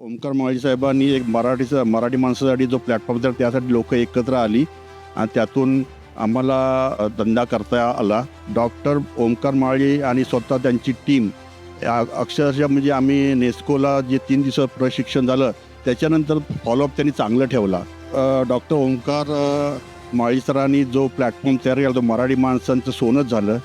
ओमकार माळी साहेबांनी एक मराठी माणसासाठी जो प्लॅटफॉर्म दिला त्यासाठी लोक एकत्र आली आणि त्यातून आम्हाला धंदा करता आला. डॉक्टर ओमकार माळी आणि स्वतः त्यांची टीम अक्षरशः म्हणजे आम्ही नेस्कोला जे 3 दिवस प्रशिक्षण झालं त्याच्यानंतर फॉलोअप त्यांनी चांगलं ठेवला. डॉक्टर ओमकार माळी सरांनी जो प्लॅटफॉर्म तयार केला तो मराठी माणसांचं सोनंच झालं.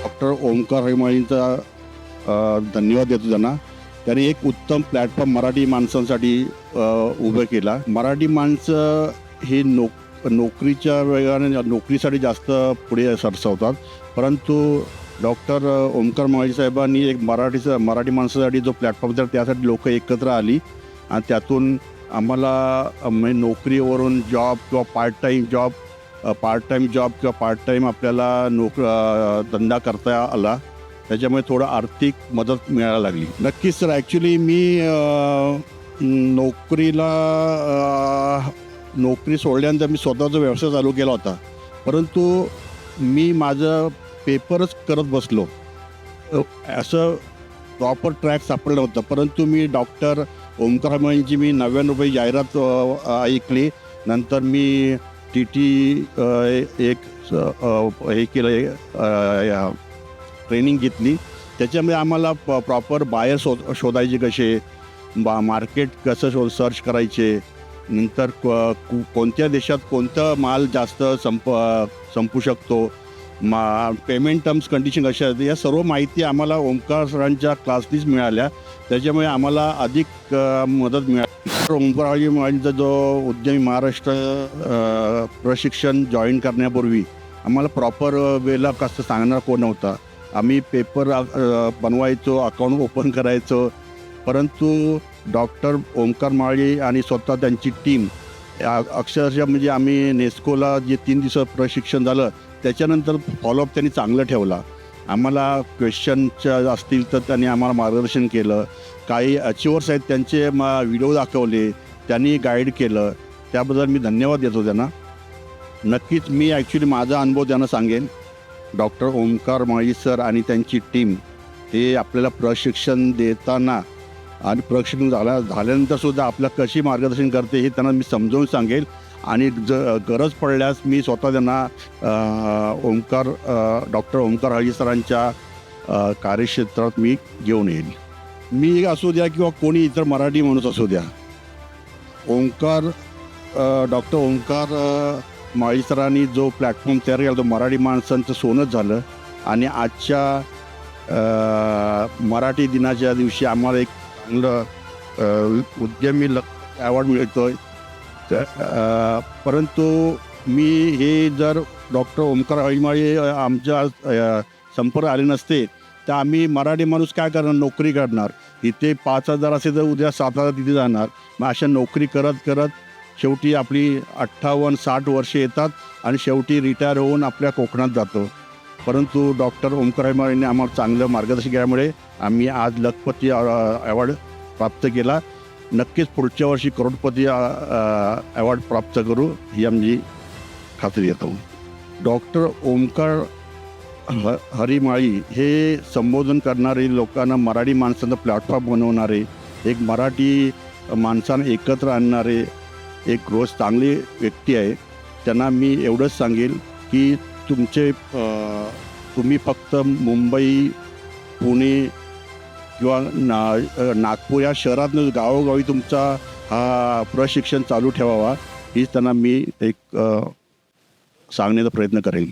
डॉक्टर ओमकार माळींचा धन्यवाद देतो त्यांना. त्यांनी एक उत्तम प्लॅटफॉर्म मराठी माणसांसाठी उभं केला. मराठी माणसं ही नोकरीच्या वेगाने नोकरीसाठी जास्त पुढे सरसावतात, परंतु डॉक्टर ओमकार माळी साहेबांनी एक मराठी माणसासाठी जो प्लॅटफॉर्म दिला त्यासाठी लोक एकत्र आली आणि त्यातून आम्हाला नोकरीवरून जॉब किंवा पार्ट टाईम जॉब किंवा पार्ट टाईम आपल्याला धंदा करता आला. त्याच्यामुळे थोडं आर्थिक मदत मिळायला लागली. नक्कीच सर, ॲक्च्युली मी नोकरी सोडल्यानंतर मी स्वतःचा व्यवसाय चालू केला होता, परंतु मी माझं पेपरच करत बसलो. असं प्रॉपर ट्रॅक सापडलं होतं. परंतु मी डॉक्टर ओमकार माळींची मी 99 रुपये जाहिरात ऐकली. नंतर मी TT हे केलं, ट्रेनिंग घेतली. त्याच्यामुळे आम्हाला प्रॉपर बायर शोधायचे कसे, मार्केट कसं सर्च करायचे, नंतर कोणत्या देशात कोणतं माल जास्त संपू शकतो, पेमेंट टर्म्स कंडिशन कशा आहेत, या सर्व माहिती आम्हाला ओमकार सरांच्या क्लासनीच मिळाल्या. त्याच्यामुळे आम्हाला अधिक मदत मिळाली. ओमकार माळींचा जो उद्यमी महाराष्ट्र प्रशिक्षण जॉईन करण्यापूर्वी आम्हाला प्रॉपर वेला कसं सांगणार कोण नव्हता. आम्ही पेपर बनवायचो, अकाउंट ओपन करायचो, परंतु डॉक्टर ओमकार माळी आणि स्वतः त्यांची टीम अक्षरशः म्हणजे आम्ही नेस्कोला जे 3 दिवस प्रशिक्षण झालं त्याच्यानंतर फॉलोअप त्यांनी चांगलं ठेवला. आम्हाला क्वेश्चनच्या असतील तर त्यांनी आम्हाला मार्गदर्शन केलं. काही अचिव्हर्स आहेत त्यांचे व्हिडिओ दाखवले, त्यांनी गाईड केलं. त्याबद्दल मी धन्यवाद देतो त्यांना. नक्कीच मी ॲक्च्युली माझा अनुभव त्यांना सांगेन. डॉक्टर ओमकार माळी सर आणि त्यांची टीम हे आपल्याला प्रशिक्षण देताना आणि प्रशिक्षण झाल्यानंतरसुद्धा आपल्याला कशी मार्गदर्शन करते हे त्यांना मी समजावून सांगेल. आणि गरज पडल्यास मी स्वतः त्यांना डॉक्टर ओमकार माळी सरांच्या कार्यक्षेत्रात मी घेऊन येईल. मी असू द्या किंवा कोणी इतर मराठी माणूस असू द्या, डॉक्टर ओमकार माळी सरांनी जो प्लॅटफॉर्म तयार केला तो मराठी माणसांचं सोनंच झालं. आणि आजच्या मराठी दिनाच्या दिवशी आम्हाला एक चांगलं उद्यमी अवॉर्ड मिळतो आहे. परंतु मी हे जर डॉक्टर ओमकार माळी आमच्या संपर्क आले नसते तर आम्ही मराठी माणूस काय करणार, नोकरी करणार. इथे 5,000 असेल तर उद्या 7,000 तिथे जाणार. मग अशा नोकरी करत करत शेवटी आपली 58-60 वर्षे येतात आणि शेवटी रिटायर होऊन आपल्या कोकणात जातो. परंतु डॉक्टर ओमकार माळींनी आम्हाला चांगलं मार्गदर्शन केल्यामुळे आम्ही आज लखपती अवॉर्ड प्राप्त केला. नक्कीच पुढच्या वर्षी करोडपती अवॉर्ड प्राप्त करू ही आमची खात्री देतो. डॉक्टर ओमकार हरी माळी हे संबोधन करणारे, लोकांना मराठी माणसांचा प्लॅटफॉर्म बनवणारे, एक मराठी माणसांना एकत्र आणणारे एक रोज चांगली व्यक्ती आहे. त्यांना मी एवढंच सांगेल की तुम्ही फक्त मुंबई, पुणे किंवा नागपूर या शहरातून गावोगावी तुमचा हा प्रशिक्षण चालू ठेवावा हीच त्यांना मी एक सांगण्याचा प्रयत्न करेन.